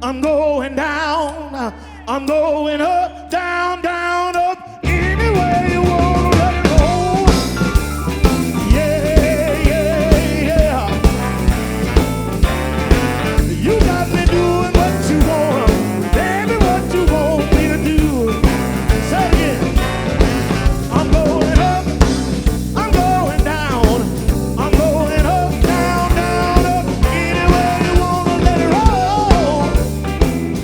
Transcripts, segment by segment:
I'm going down. I'm going up, down, down, up. Anywhere you wanna let it roll. Yeah, yeah, yeah. You got me doing what you want, baby, what you want me to do. Say it again. I'm going up, I'm going down. I'm going up, down, down, up. Anywhere you wanna let it roll.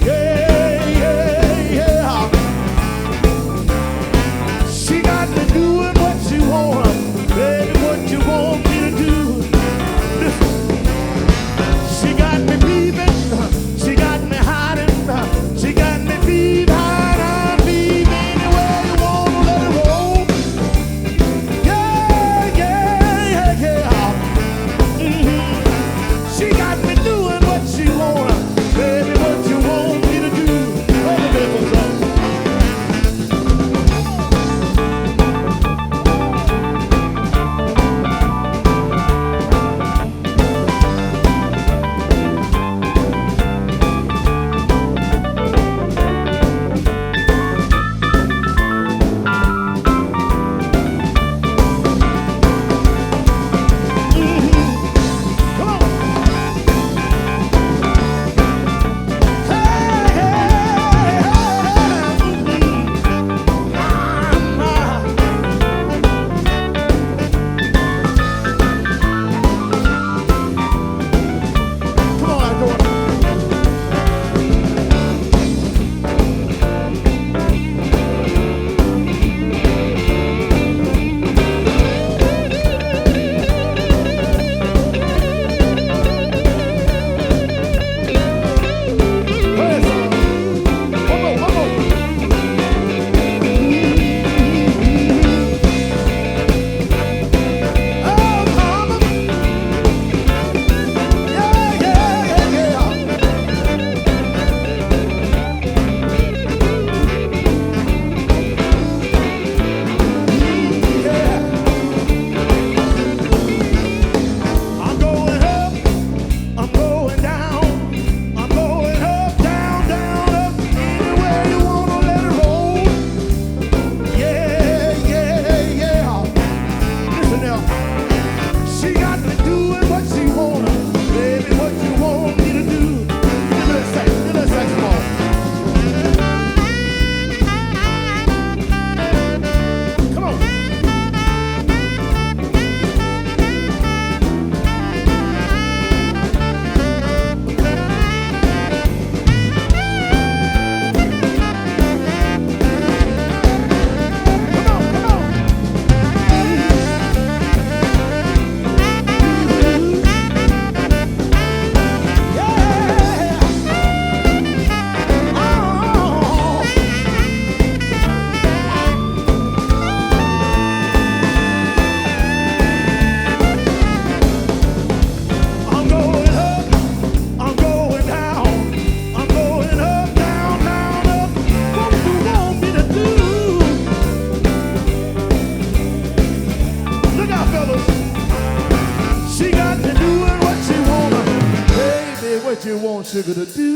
Yeah, yeah, yeah. She got me doing what she want, baby, what you want me to do. Listen, she got me peeping, she got me hiding, she got me peep, hide, peep. Anywhere you wanna let it roll. Yeah, yeah, yeah, yeah. She got me doing what she wanna, baby, what you want me to do. Where the people's at? Come on. Hey, hey, come on, go on. I'm going up, I'm going down, I'm going up, down, down, up. Anywhere you wanna let it roll. Yeah, yeah, yeah. Listen now. She got me doing what she wanna, baby, what you want me to do. Give me that sax, give me that saxophone. Come on. Come on, come on. Yeah. Oh. I'm going up, I'm going down, I'm going up, down, down, up. What you want me to do? Look out, fellas. She got me doing what she wanna, baby, what you want sugar to do.